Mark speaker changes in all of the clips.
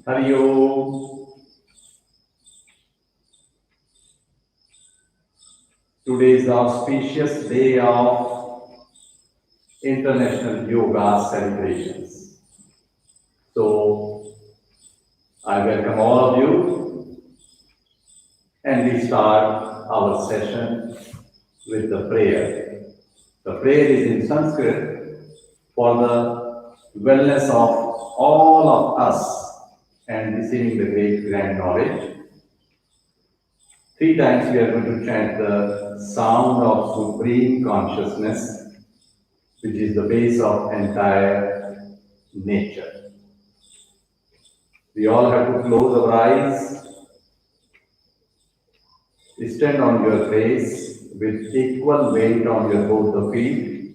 Speaker 1: Hari Om. Today is the auspicious day of International Yoga celebrations. So, I welcome all of you and we start our session with the prayer. The prayer is in Sanskrit for the wellness of all of us and receiving the great grand knowledge. 3 times we are going to chant the sound of supreme consciousness, which is the base of entire nature. We all have to close our eyes, stand on your face with equal weight on your both the feet.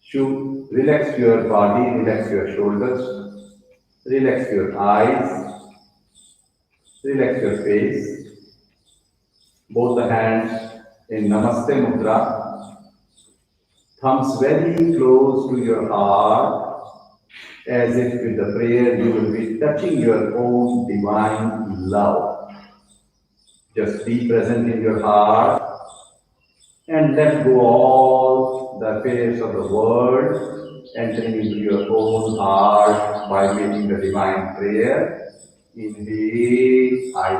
Speaker 1: Should relax your body, relax your shoulders, relax your eyes, relax your face. Both the hands in Namaste Mudra, thumbs very close to your heart, as if with the prayer you will be touching your own divine love. Just be present in your heart and let go all the affairs of the world, entering into your own heart by making the divine prayer. Inhale, I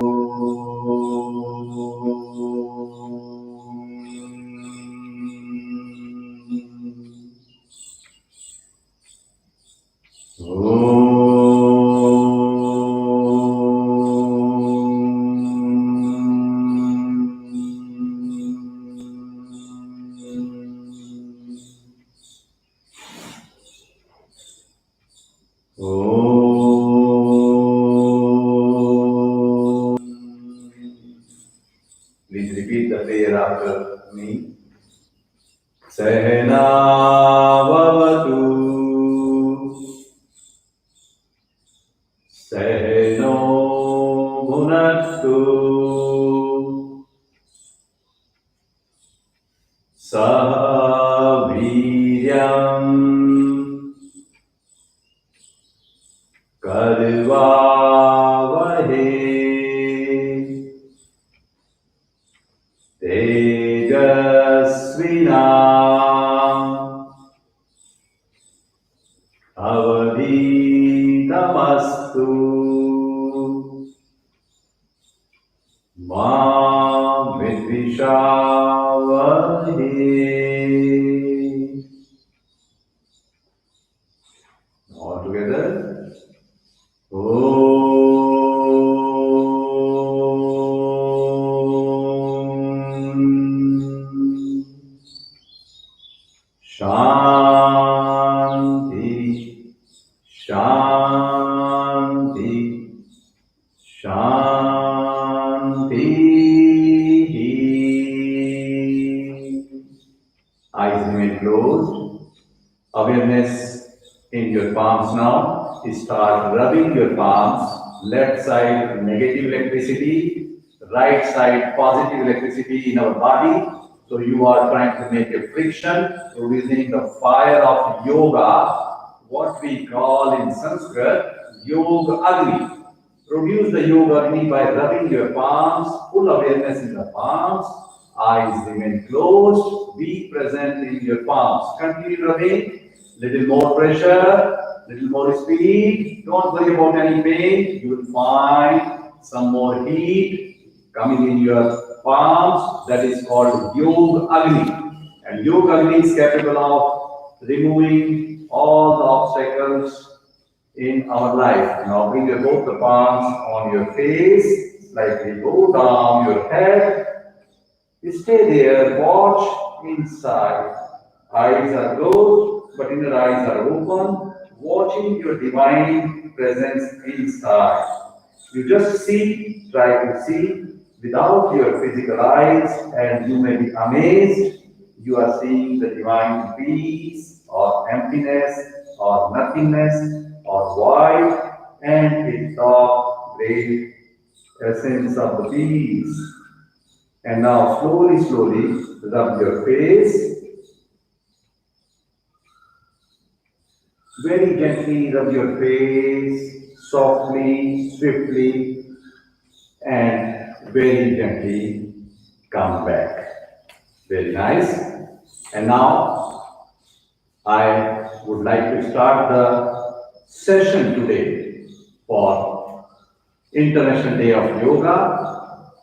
Speaker 1: Please repeat the prayer after me. Sehna Vavatu Sehno Bhunaktu Saha Viryam Karvavahe Tejasvinam Avaditamastu Ma Vidvishavahe. All together. Shanti, Shanti, Shanti. Eyes remain closed. Awareness in your palms now. Start rubbing your palms. Left side negative electricity, right side positive electricity in our body. So you are trying to make a friction, releasing the fire of yoga, what we call in Sanskrit Yoga Agni. Produce the Yoga Agni by rubbing your palms, full awareness in the palms. Eyes remain closed. Be present in your palms. Continue rubbing. Little more pressure, little more speed. Don't worry about any pain. You will find some more heat coming in your palms. That is called Yoga Agni. And Yoga Agni is capable of removing all the obstacles in our life. Now bring your both the palms on your face. Slightly go down your head. Stay there. Watch inside. Eyes are closed, but inner eyes are open, watching your divine presence inside. You just see, try to see without your physical eyes, and you may be amazed. You are seeing the divine peace, or emptiness, or nothingness, or void, and it's the great essence of the peace. And now slowly, slowly, rub your face. Very gently rub your face, softly, swiftly, and very gently come back. Very nice. And now I would like to start the session today for International Day of Yoga.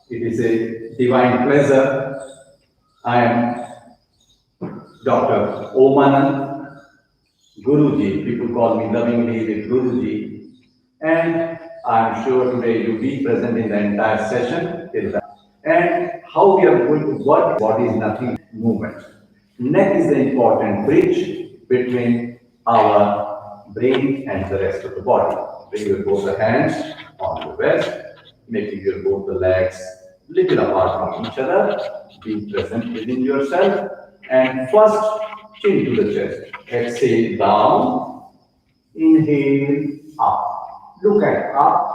Speaker 1: It is a divine pleasure. I am Dr. Omanand Guruji. People call me lovingly with Guruji. And I'm sure today you'll be present in the entire session. And how we are going to work, body is nothing movement. Neck is the important bridge between our brain and the rest of the body. Bring your both the hands on the chest, making your both the legs little apart from each other. Be present within yourself. And first, chin to the chest. Exhale down. Inhale up. Look at up.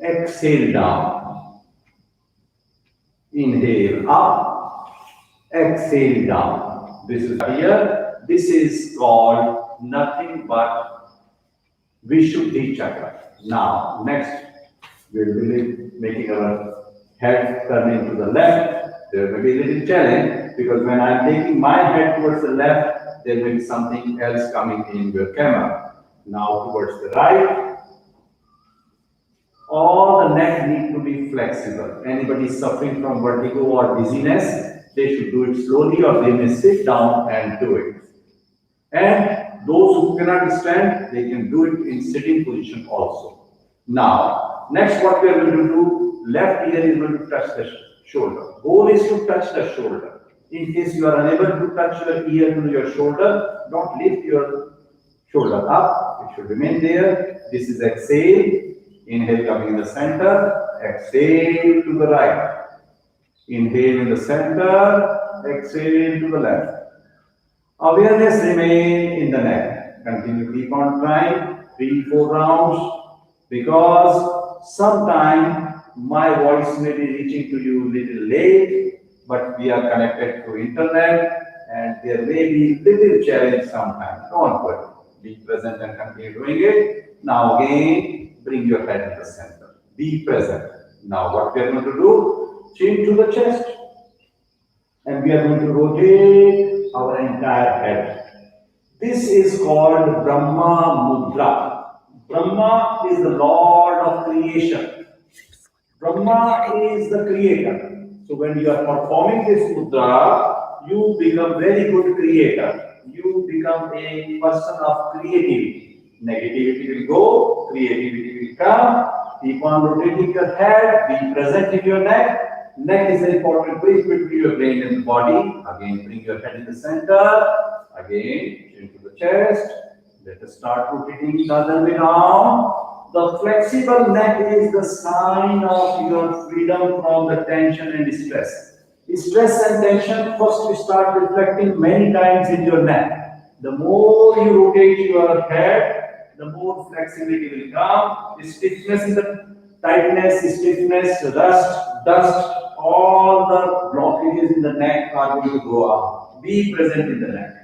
Speaker 1: Exhale down. Inhale up. Exhale down. This is here. This is called nothing but Vishuddhi chakra. Now, next, we'll be making our head turning to the left. There may be a little challenge because when I'm taking my head towards the left, there may be something else coming in your camera. Now towards the right. All the neck need to be flexible. Anybody suffering from vertigo or dizziness, they should do it slowly or they may sit down and do it. And those who cannot stand, they can do it in sitting position also. Now, next what we are going to do, left ear is going to touch the shoulder. Goal is to touch the shoulder. In case you are unable to touch your ear to your shoulder, don't lift your shoulder up. It should remain there. This is exhale. Inhale coming in the center. Exhale to the right. Inhale in the center. Exhale to the left. Awareness remain in the neck. Continue, keep on trying. 3-4 rounds. Because sometime my voice may be reaching to you a little late, but we are connected through internet and there may be little challenge sometimes. Don't worry. Be present and continue doing it. Now again, bring your head in the center. Be present. Now what we are going to do, chin to the chest. And we are going to rotate our entire head. This is called Brahma Mudra. Brahma is the Lord of creation. Brahma is the creator. So when you are performing this mudra, you become very good creator. You become a person of creativity. Negativity will go, creativity will come. Keep on rotating your head, be present in your neck. Neck is an important bridge between your brain and the body. Again, bring your head in the center. Again, into the chest. Let us start rotating the other way around. The flexible neck is the sign of your freedom from the tension and stress. Stress and tension first we start reflecting many times in your neck. The more you rotate your head, the more flexibility will come. Stiffness is the tightness, stiffness, rust, dust, all the blockages in the neck are going to go up. Be present in the neck.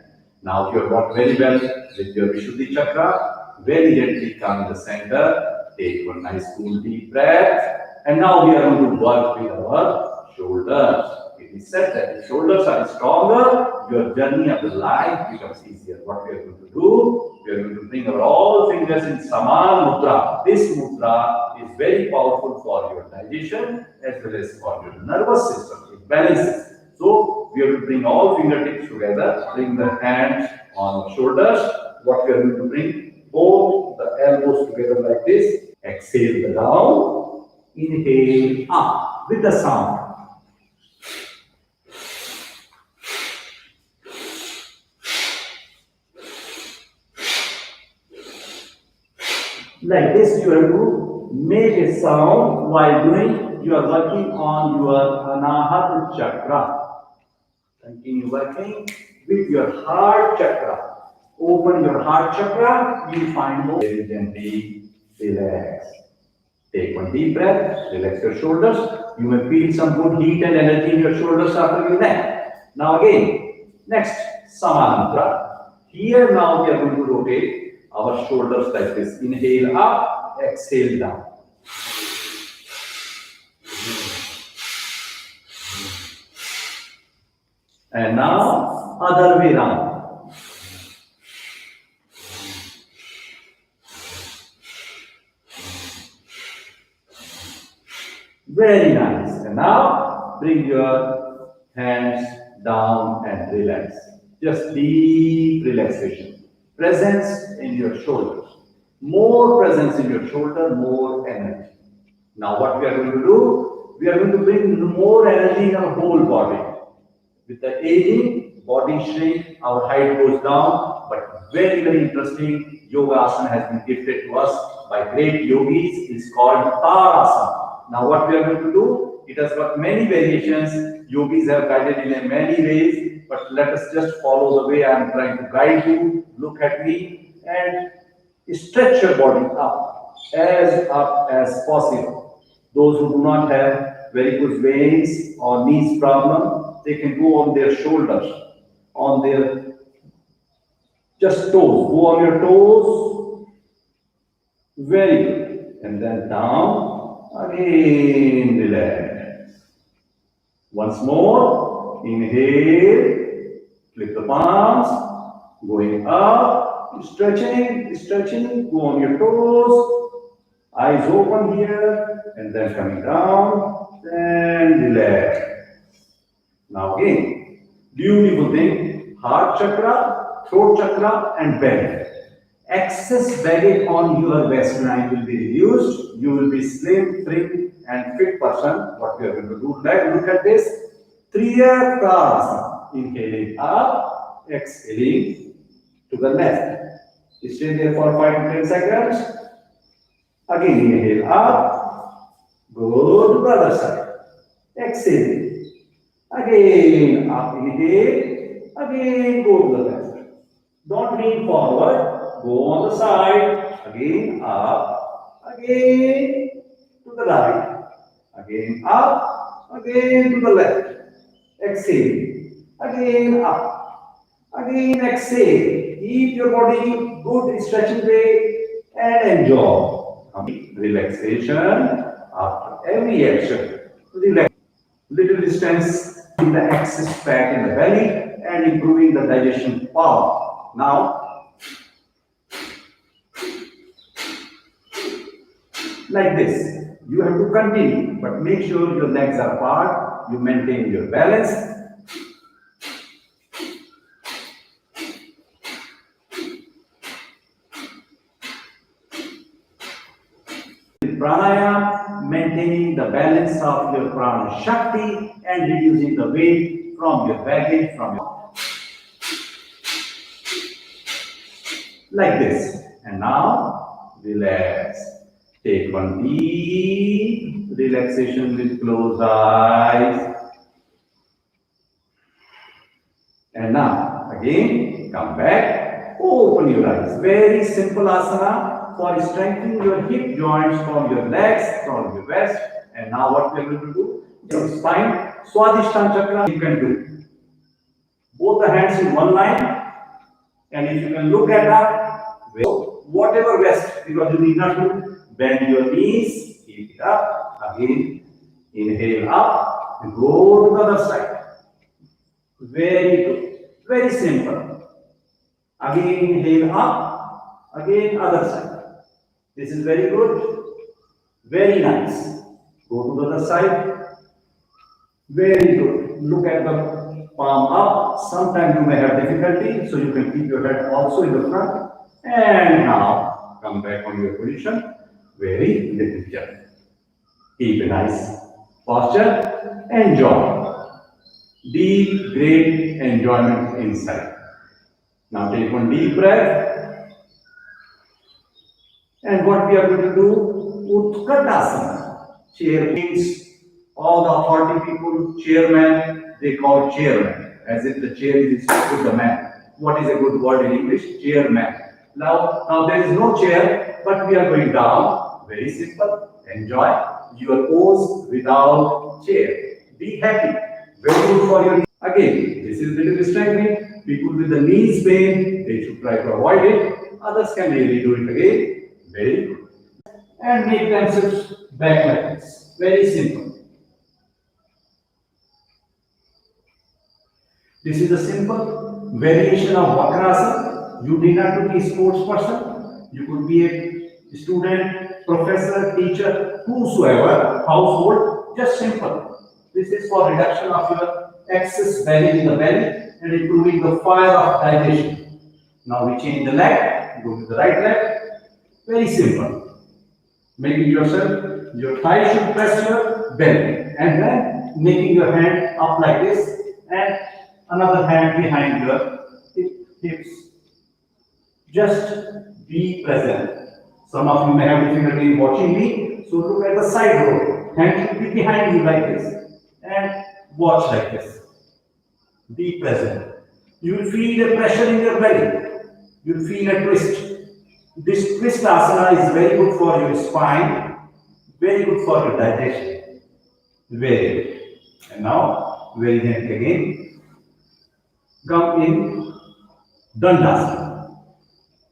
Speaker 1: Now you have worked very well with your Vishuddhi chakra. Very gently come in the center. Take one nice cool deep breath. And now we are going to work with our shoulders. It is said that the shoulders are stronger, your journey of the life becomes easier. What we are going to do, we are going to bring our all fingers in Saman Mudra. This mudra is very powerful for your digestion as well as for your nervous system. It balances. So we have to bring all fingertips together, bring the hands on shoulders. What we are going to bring, both the elbows together like this. Exhale down, inhale up with the sound. Like this, you have to make a sound while doing. You are working on your Anahata chakra. Continue working with your heart chakra. Open your heart chakra, you find more. Very gently relax. Take one deep breath, relax your shoulders. You may feel some good heat and energy in your shoulders after your neck. Now again, next, Samantra. Here now we are going to rotate our shoulders like this. Inhale up, exhale down. And now, other way round. Very nice. And now, bring your hands down and relax. Just deep relaxation. Presence in your shoulders. More presence in your shoulder, more energy. Now, what we are going to do? We are going to bring more energy in our whole body. With the aging, body shrink, our height goes down, but very, very interesting, yoga asana has been gifted to us by great yogis. It's called Tarasana. Now what we are going to do, it has got many variations. Yogis have guided in many ways, but let us just follow the way I am trying to guide you. Look at me and stretch your body up as possible. Those who do not have very good veins or knees problem, they can go on their shoulders, on their just toes. Go on your toes. Very good. And then down. Again, relax. Once more. Inhale. Flip the palms. Going up. Stretching. Go on your toes. Eyes open here. And then coming down. Then relax. Now again, beautiful thing, heart chakra, throat chakra and belly. Excess baggage on your waistline will be reduced. You will be slim, trim and fit person. What we are going to do, look at this. Triya Pranasana. Inhaling up, exhaling to the left. Stay there for 5 to 10 seconds. Again inhale up, go to the other side. Exhale. Again, up, inhale, again go to the left. Don't lean forward, go on the side, again up, again to the right, again up, again to the left. Exhale, again up, again exhale. Keep your body good stretching way and enjoy. Relaxation after every action. Relax. Little distance in the excess fat in the belly and improving the digestion power. Now, like this, you have to continue, but make sure your legs are apart, you maintain your balance. Pranayama, maintaining the balance of your prana shakti and reducing the weight from your baggage, from your... Like this. And now, relax. Take one deep relaxation with closed eyes. And now, again, come back, open your eyes. Very simple asana for strengthening your hip joints from your legs, from your waist. And now what we are going to do? Your spine, Swadhisthana chakra, you can do. Both the hands in one line. And if you can look at that, whatever rest, because you need not to bend your knees, keep it up. Again, inhale up and go to the other side. Very good. Very simple. Again, inhale up. Again, other side. This is very good. Very nice. Go to the other side. Very good. Look at the palm up. Sometimes you may have difficulty, so you can keep your head also in the front. And now, come back on your position. Very little jump. Keep a nice posture. Enjoy. Deep, great enjoyment inside. Now take one deep breath. And what we are going to do, Utkatasana. Chair means all the authority people, chairman, they call chairman, as if the chair is with the man. What is a good word in English? Chairman. Now there is no chair, but we are going down. Very simple. Enjoy your pose without chair. Be happy. Very good for your. Again, this is little strengthening. People with the knees pain, they should try to avoid it. Others can really do it again. Very good. and make themselves back like this. Very simple. This is a simple variation of Vakrasana. You need not to be a sports person. You could be a student, professor, teacher, whosoever, household, just simple. This is for reduction of your excess belly in the belly and improving the fire of digestion. Now we change the leg, go to the right leg. Very simple. Making yourself, your thigh should press your belly and then making your hand up like this and another hand behind your hips. Just be present. Some of you may have difficulty in watching me, so look at the side row. Hand should be behind you like this and watch like this. Be present. You will feel a pressure in your belly. You will feel a twist. This twist asana is very good for your spine, very good for your digestion. Very good. And now, very gently again, come in Dandasana.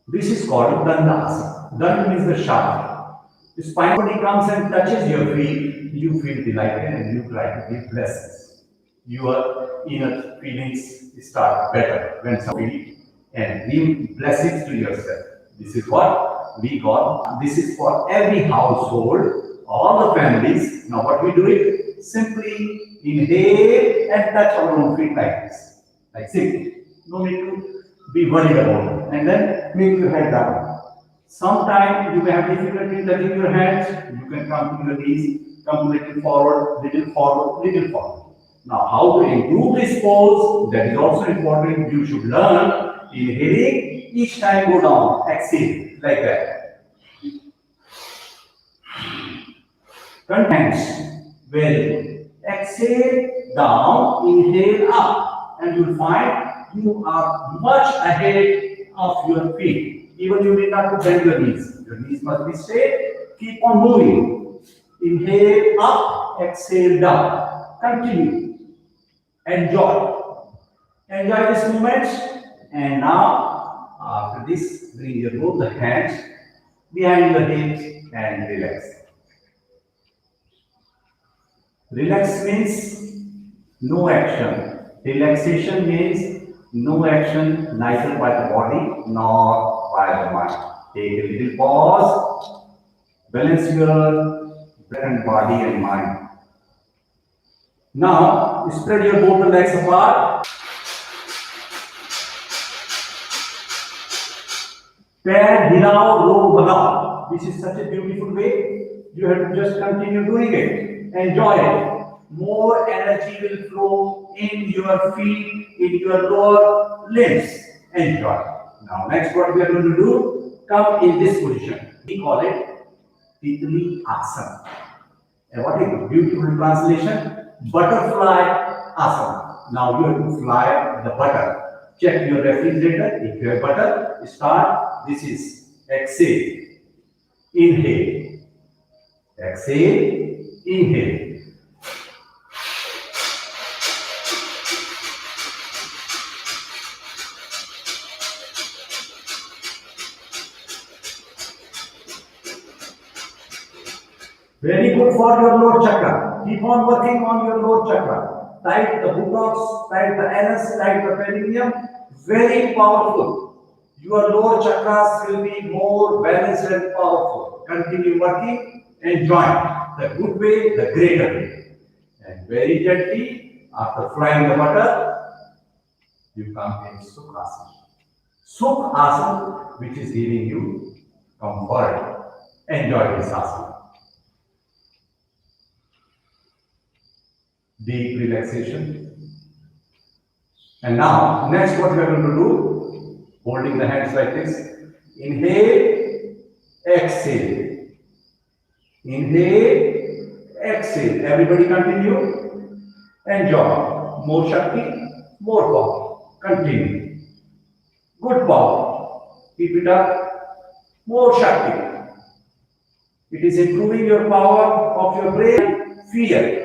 Speaker 1: This is called Dandasana. Dand means the shaft. The spine body comes and touches your feet, you feel delighted and you try to give blessings. Your inner feelings start better when somebody and give blessings to yourself. This is what we call, this is for every household, all the families. Now what we do it, simply inhale and touch our own feet like this. Like simply. No need to be worried about it. And then make your head down. Sometimes you may have difficulty touching your hands. You can come to your knees, come little forward, little forward, little forward. Now how to improve this pose, that is also important. You should learn inhaling. Each time go down, exhale, like that. Hands, very good. Exhale, down, inhale, up. And you'll find you are much ahead of your feet. Even you need not to bend your knees. Your knees must be straight. Keep on moving. Inhale, up, exhale, down. Continue. Enjoy. Enjoy this moment. And now, after this, bring your both the hands behind the hips and relax. Relax means no action. Relaxation means no action, neither by the body nor by the mind. Take a little pause, balance your body and mind. Now, spread your both legs apart. पैर हिलाओ, रोग बनाओ. This is such a beautiful way. You have to just continue doing it. Enjoy it. More energy will flow in your feet, in your lower limbs. Enjoy. Now, next what we are going to do, come in this position. We call it Titli Asana. And what is the beautiful translation? Butterfly Asana. Now you have to fly the butter. Check your refrigerator. If you have butter, start. This is exhale, inhale, exhale, inhale. Very good for your lower chakra. Keep on working on your lower chakra. Tight the buttocks, tight the anus, tight the perineum. Very powerful. Your lower chakras will be more balanced and powerful. Continue working, enjoy the good way, the greater way. And very gently, after flying the butter, you come in Sukhasana. Sukhasana, which is giving you comfort. Enjoy this asana. Deep relaxation. And now, next what we are going to do, holding the hands like this. Inhale, exhale. Inhale, exhale. Everybody continue. Enjoy. More Shakti, more power. Continue. Good power. Keep it up. More Shakti. It is improving your power of your brain. Fear.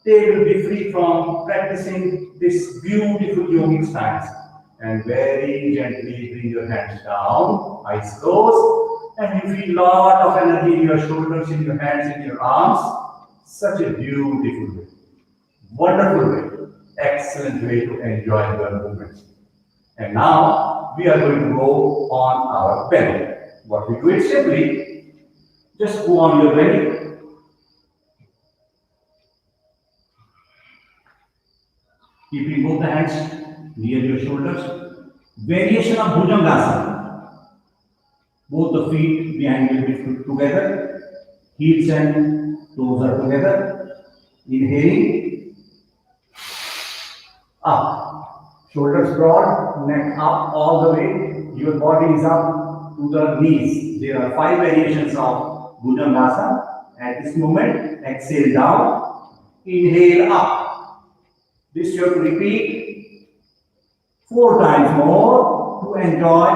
Speaker 1: They will be free from practicing this beautiful yogic stance. And very gently bring your hands down, eyes closed, and you feel lot of energy in your shoulders, in your hands, in your arms. Such a beautiful way, wonderful way, excellent way to enjoy the movement. And now we are going to go on our belly. What we do is simply just go on your belly. Keeping both the hands near your shoulders. Variation of Bhujangasana. Both the feet behind will be together. Heels and toes are together. Inhaling. Up. Shoulders broad, neck up all the way. Your body is up to the knees. There are 5 variations of Bhujangasana. At this moment, exhale down. Inhale up. This you have to repeat 4 times more to enjoy.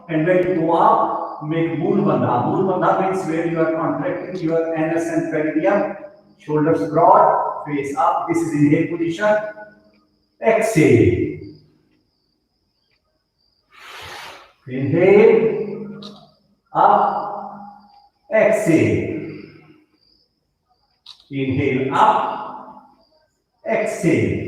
Speaker 1: And when you go up, make Mulbandha. Mulbandha means where you are contracting your anus and perineum. Shoulders broad, face up. This is inhale position. Exhale. Inhale. Up. Exhale. Inhale up. Exhale.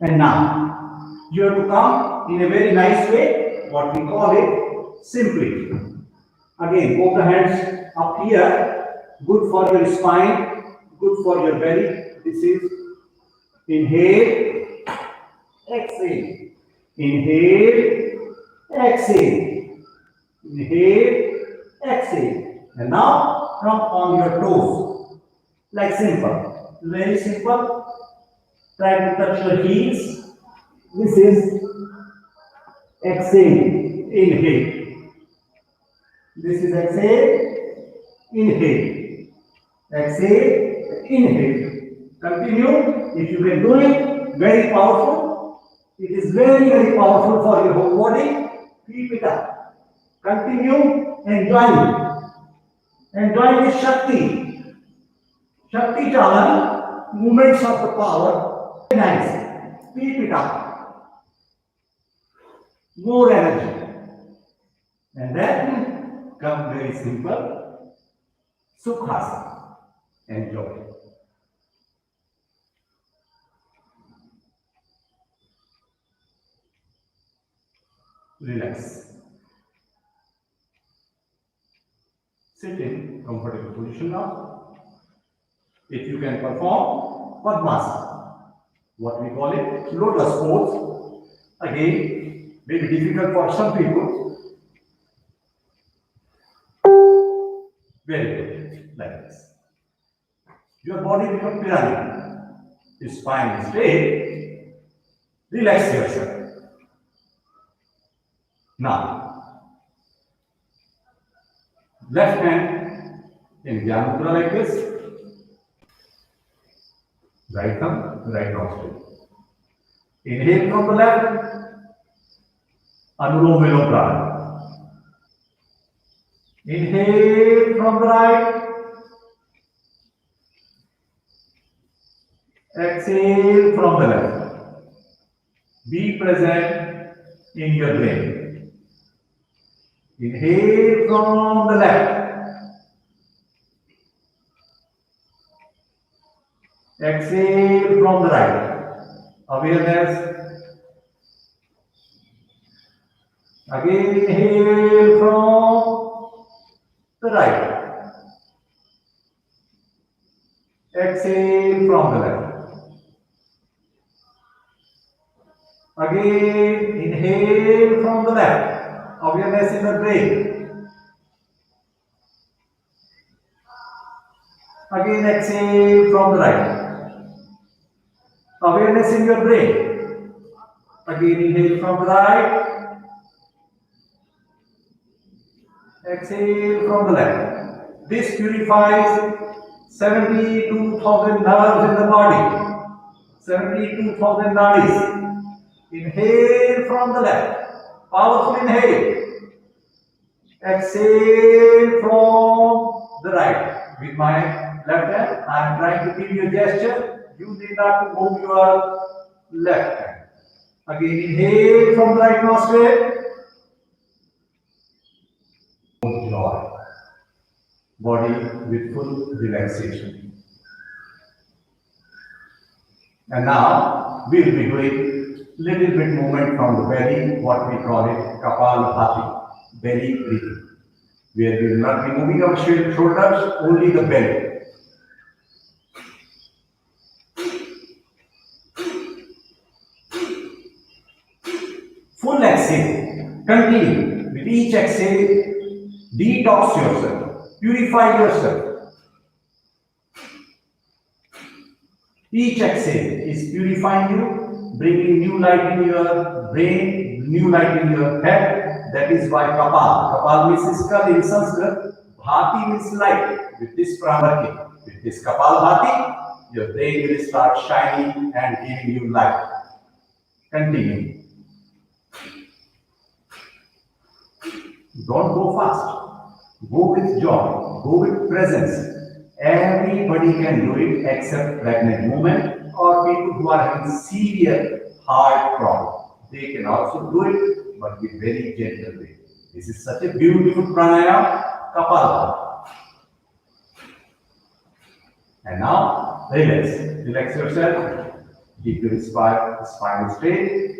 Speaker 1: And now you have to come in a very nice way, what we call it simply. Again, both the hands up here, good for your spine, good for your belly. This is inhale, exhale, inhale, exhale, inhale, exhale. And now come on your toes, like simple, very simple. Try to touch your heels. This is exhale, inhale. This is exhale, inhale. Exhale, inhale. Continue. If you can do it, very powerful. It is very, very powerful for your whole body. Keep it up. Continue. Enjoy it. Enjoy the Shakti. Shakti Chalan, movements of the power. Nice. Keep it up. More energy. And then come very simple. Sukhasana. Enjoy. Relax. Sit in comfortable position now. If you can perform Padmasana. What we call it, lotus pose. Again, very difficult for some people. Very good, like this. Your body becomes pyramid. Your spine is straight. Relax yourself. Now, left hand in Dhyan Mudra like this. Right thumb, right nostril. Inhale from the left. Anulom Vilom Pranayama. Inhale from the right. Exhale from the left. Be present in your brain. Inhale from the left. Exhale from the right. Awareness. Again inhale from the right. Exhale from the left. Again inhale from the left. Awareness in the brain. Again exhale from the right. Awareness in your brain. Again inhale from the right. Exhale from the left. This purifies 72,000 nerves in the body. 72,000 nadis. Inhale from the left. Powerful inhale. Exhale from the right. With my left hand, I am trying to give you a gesture. You need not to move your left hand. Again, inhale from the right nostril. body with full relaxation. And now we will be doing little bit movement from the belly, what we call it Kapalabhati, belly breathing, where we will not be moving our shoulders, only the belly. Full exhale. Continue. With each exhale, detox yourself, purify yourself. Each exhale is purifying you, bringing new light in your brain, new light in your head. That is why Kapal. Kapal means skull in Sanskrit. Bhati means light. With this Pranaki, with this Kapal Bhati, your brain will start shining and giving you light. Continue. Don't go fast. Go with joy. Go with presence. Everybody can do it except pregnant women or people who are having severe heart problem. They can also do it, but with very gentle way. This is such a beautiful pranayama, Kapala. And now, relax. Relax yourself. Keep your spine straight.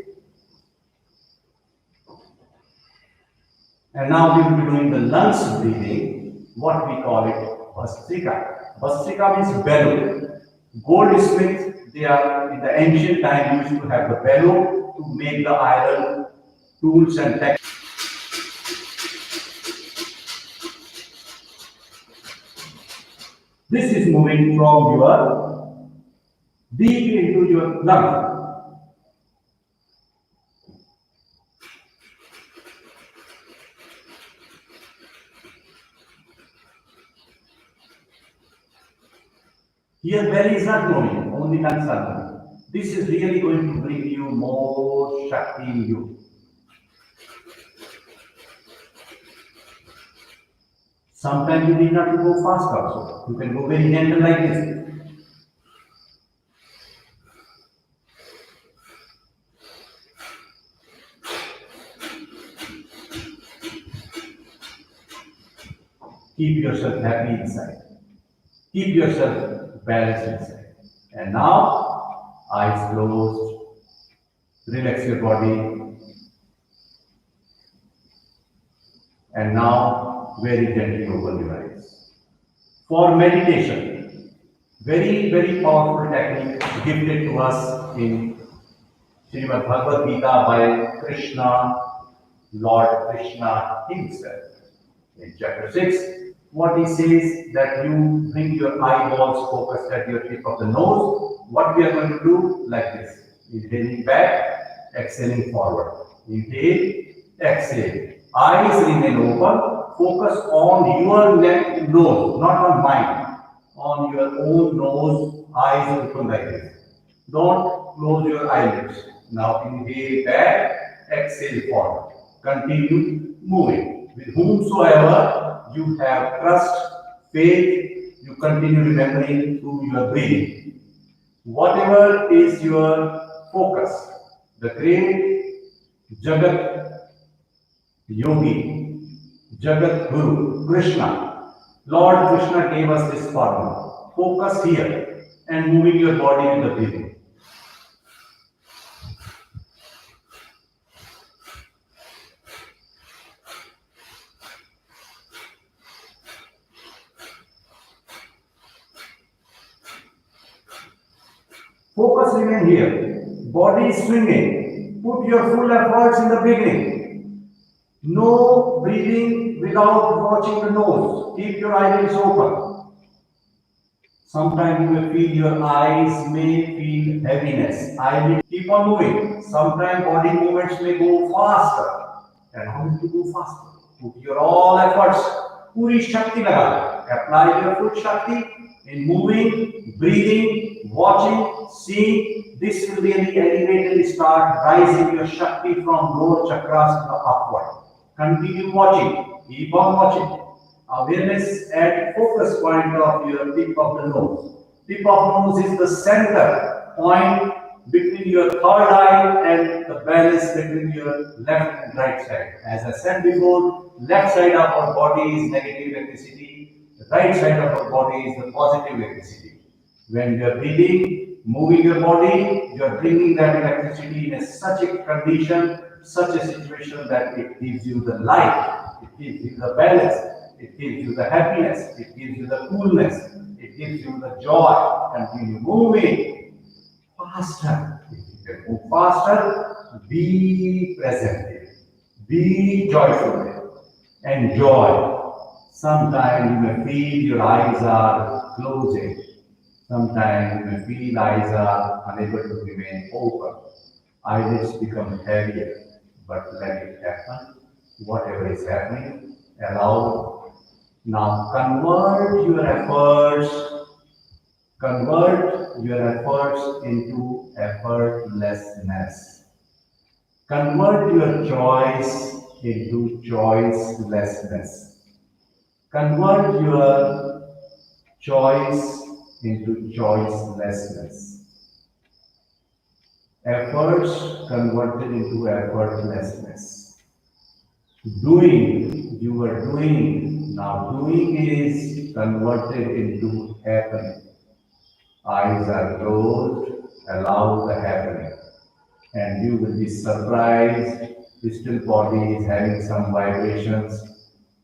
Speaker 1: And now we will be doing the lungs breathing, what we call it Bhastrika. Bhastrika means bellow. Goldsmiths, they are in the ancient time used to have the bellow to make the iron tools and tech. This is moving from your deep into your lung. Here belly is not moving, only lungs are moving. This is really going to bring you more Shakti in you. Sometimes you need not to go fast also. You can go very gentle like this. Keep yourself happy inside. Keep yourself balanced inside. And now, eyes closed. Relax your body. And now, very gently open your eyes. For meditation, very, very powerful technique gifted to us in Srimad Bhagavad Gita by Krishna, Lord Krishna himself. In chapter 6, what he says that you bring your eyeballs focused at your tip of the nose. What we are going to do like this. Inhaling back, exhaling forward. Inhale, exhale. Eyes remain open. Focus on your nose, not on mine. On your own nose, eyes open like this. Don't close your eyelids. Now inhale back, exhale forward. Continue moving. With whomsoever you have trust, faith, you continue remembering through your breathing. Whatever is your focus, the great Jagat Yogi, Jagat Guru, Krishna, Lord Krishna gave us this formula. Focus here and moving your body with the breathing. Focus remain here. Body is swinging. Put your full efforts in the beginning. No breathing without watching the nose. Keep your eyelids open. Sometimes you may feel your eyes may feel heaviness. Eyelids keep on moving. Sometimes body movements may go faster. And how to go faster? Put your all efforts. Puri Shakti laga. Apply your full Shakti in moving, breathing, watching, seeing. This will really elevate and start rising your Shakti from lower chakras to upward. Continue watching. Keep on watching. Awareness at focus point of your tip of the nose. Tip of nose is the center point between your third eye and the balance between your left and right side. As I said before, left side of our body is negative electricity, The right side of our body is the positive electricity. When you are breathing, moving your body, you are bringing that electricity in such a condition, such a situation that it gives you the light, it gives you the balance, it gives you the happiness, it gives you the coolness, it gives you the joy. Continue moving faster. If you can move faster, be present here. Be joyful here. Enjoy. Sometimes you may feel your eyes are closing. Sometimes you may feel eyes are unable to remain open. Eyelids become heavier, but let it happen. Whatever is happening, allow. Now convert your efforts into effortlessness. Convert your choice into choicelessness. Convert your choice into choicelessness. Efforts converted into effortlessness. Doing, you were doing, now doing is converted into happening. Eyes are closed, allow the happening. And you will be surprised, the still body is having some vibrations,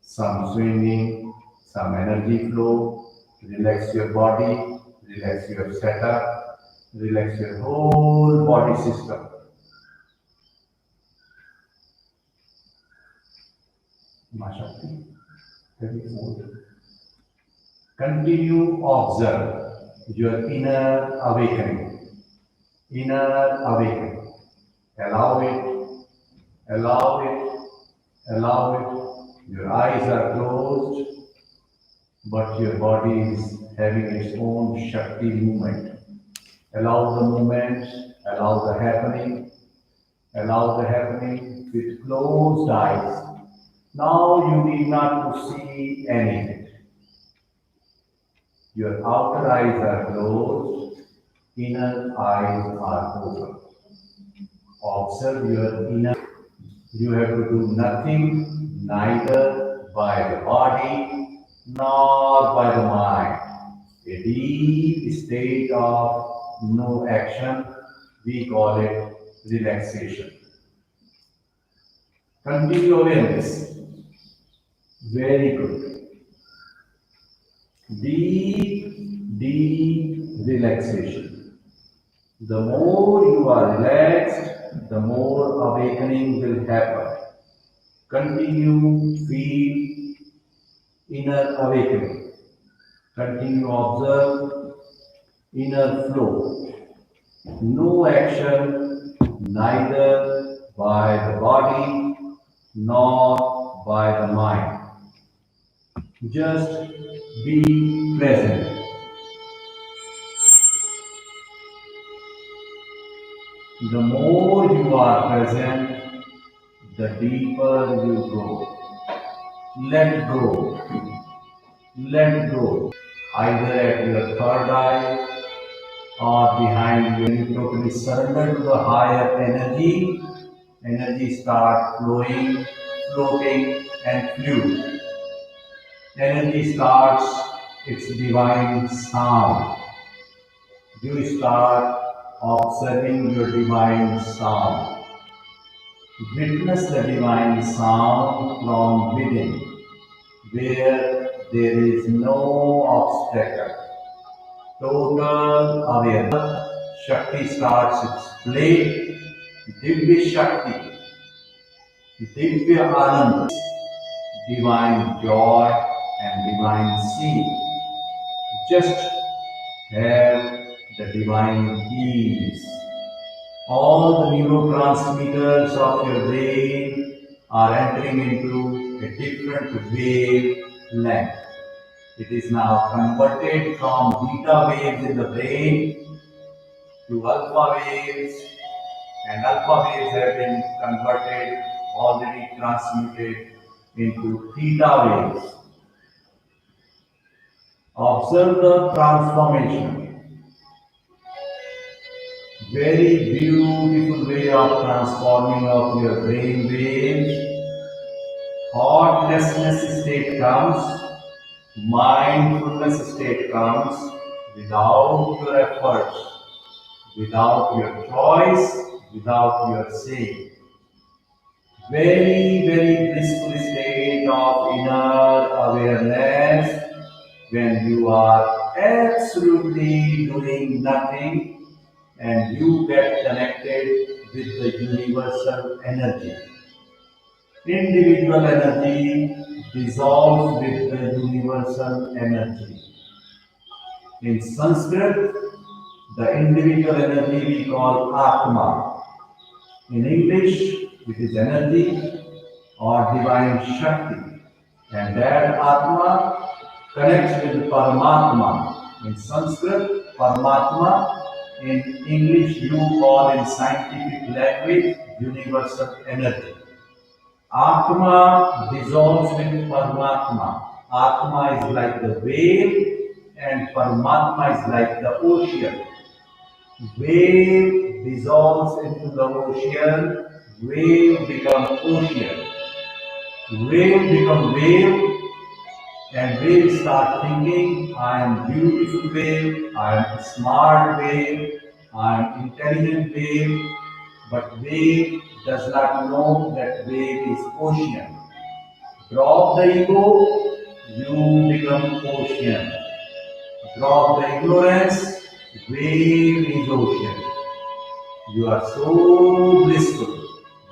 Speaker 1: some swinging, some energy flow. Relax your body, relax your setup, relax your whole body system. Mashakti, 34. Continue observe your inner awakening. Inner awakening. Allow it, allow it, allow it. Your eyes are closed, but your body is having its own Shakti movement. Allow the movement, allow the happening with closed eyes. Now you need not to see anything. Your outer eyes are closed, inner eyes are open. Observe your inner. You have to do nothing, neither by the body nor by the mind. A deep state of no action, we call it relaxation. Continue awareness. Very good. Deep relaxation. The more you are relaxed, the more awakening will happen. Continue, feel inner awakening. Continue, observe inner flow. No action, neither by the body nor by the mind. Just be present. The more you are present, the deeper you go. Let go. Let go. Either at your third eye or behind you. You totally surrender to the higher energy. Energy starts flowing, floating, and fluid. Energy starts its divine sound. You start observing your divine sound. Witness the divine sound from within, where there is no obstacle. Total awareness. Shakti starts its play. Divya Shakti, Divya Anand, divine joy and divine seeing. Just have the divine ease. All the neurotransmitters of your brain are entering into a different wavelength. It is now converted from beta waves in the brain to alpha waves, and alpha waves have been converted, already transmuted into theta waves. Observe the transformation. Very beautiful way of transforming of your brain waves. Thoughtlessness state comes, Mindfulness state comes without your efforts, without your choice, without your say. Very, very blissful state of inner awareness when you are absolutely doing nothing and you get connected with the universal energy. Individual energy dissolves with the universal energy. In Sanskrit, the individual energy we call Atma. In English, it is energy or divine Shakti. And that Atma connects with Paramatma. In Sanskrit, Paramatma. In English, you call in scientific language universal energy. Atma dissolves with Paramatma. Atma is like the wave and Paramatma is like the ocean. Wave dissolves into the ocean, wave becomes ocean. Wave become wave, and wave start thinking, I am beautiful wave, I am smart wave, I am intelligent wave, but wave does not know that wave is ocean. Drop the ego, you become ocean. Drop the ignorance, wave is ocean. You are so blissful.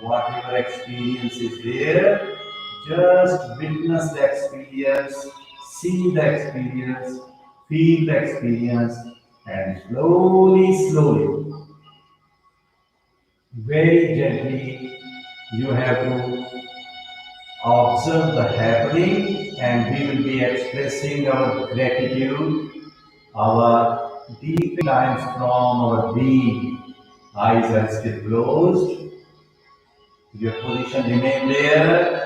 Speaker 1: Whatever experience is there, just witness the experience, see the experience, feel the experience, and slowly, slowly, very gently, you have to observe the happening, and we will be expressing our gratitude, our deep lines from our being. Eyes are still closed. Your position remain there.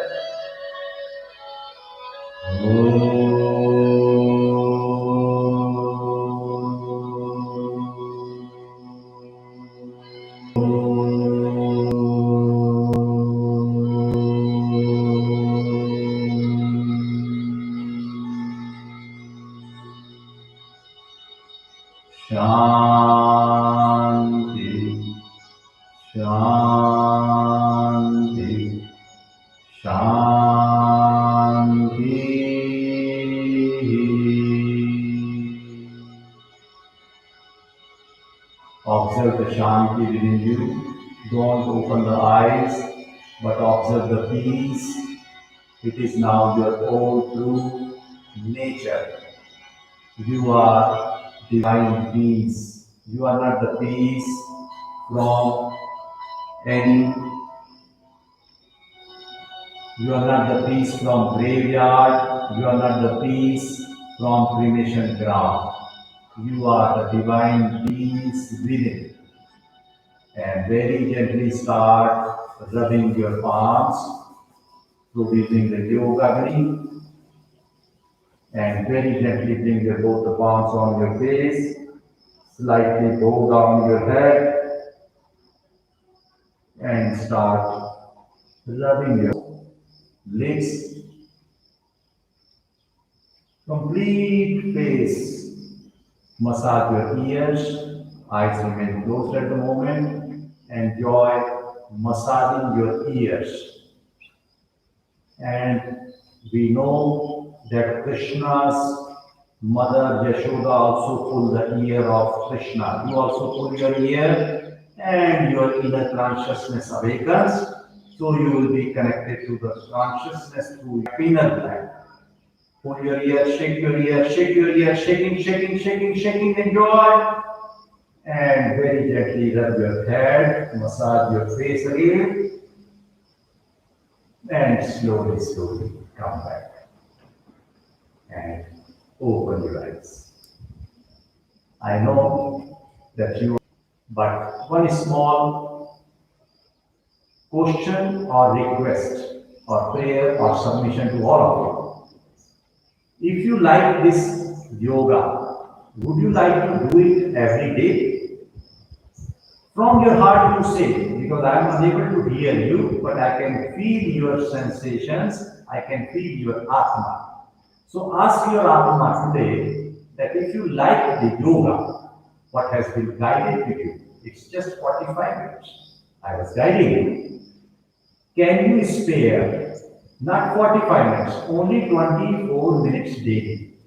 Speaker 1: Shanti, Shanti, Shanti. Observe the Shanti within you. Don't open the eyes, but observe the peace. It is now your own true nature. You are divine peace. You are not the peace from any, you are not the peace from graveyard, you are not the peace from cremation ground. You are the divine peace within. And very gently start rubbing your palms, producing the yoga agni, and very gently bring your both the palms on your face, slightly bow down your head, and start rubbing your lips, complete face. Massage your ears, eyes remain closed at the moment. Enjoy massaging your ears. And we know that Krishna's mother Yashoda also pulled the ear of Krishna. You also pull your ear and your inner consciousness awakens. So you will be connected to the consciousness through your inner gland. Pull your ear, shake your ear, shake your ear, shaking, shaking, shaking, shaking, enjoy. And very gently rub your head, massage your face again. And slowly, slowly come back and open your eyes. I know that you, but one small question or request or prayer or submission to all of you. If you like this yoga, would you like to do it every day? From your heart you say, because I am unable to hear you, but I can feel your sensations, I can feel your Atma. So ask your Atma today that if you like the yoga, what has been guided to you, it's just 45 minutes. I was guiding you. Can you spare not 45 minutes, only 24 minutes daily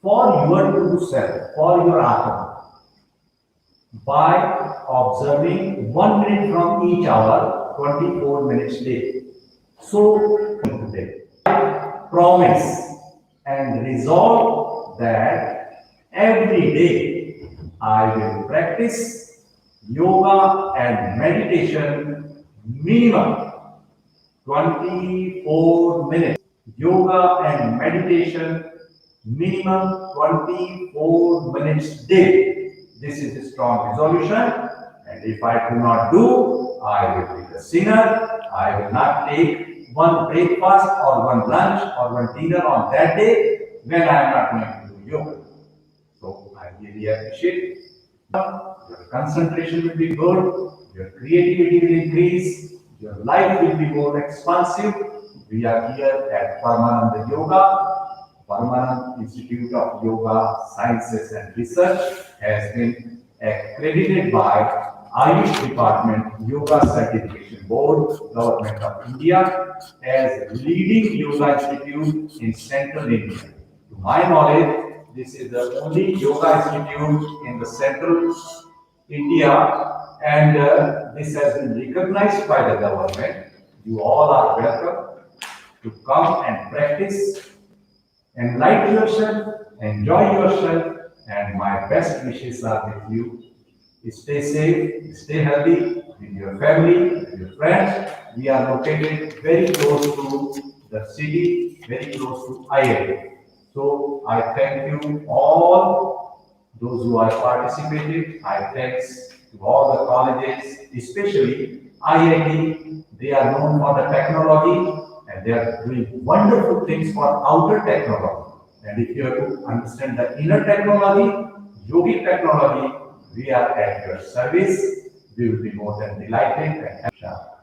Speaker 1: for your true self, for your Atma, by observing 1 minute from each hour, 24 minutes daily. So today, I promise and resolve that every day I will practice yoga and meditation minimum 24 minutes. Yoga and meditation minimum 24 minutes daily. This is a strong resolution. And if I do not do, I will be the sinner. I will not take one breakfast or one lunch or one dinner on that day when I am not going to do yoga. So I really appreciate. Your concentration will be good, your creativity will increase, your life will be more expansive. We are here at Paramananda Yoga. Paramananda Institute of Yoga Sciences and Research has been accredited by Ayush Department Yoga Certification Board, Government of India, as leading yoga institute in Central India. To my knowledge, this is the only yoga institute in the Central India, and this has been recognized by the government. You all are welcome to come and practice, enlighten yourself, enjoy yourself, and my best wishes are with you. Stay safe, stay healthy with your family, with your friends. We are located very close to the city, very close to IIT. So I thank you all, those who are participated. I thanks to all the colleges, especially IIT. They are known for the technology and they are doing wonderful things for outer technology. And if you have to understand the inner technology, yogic technology, we are at your service. We will be more than delighted and happy.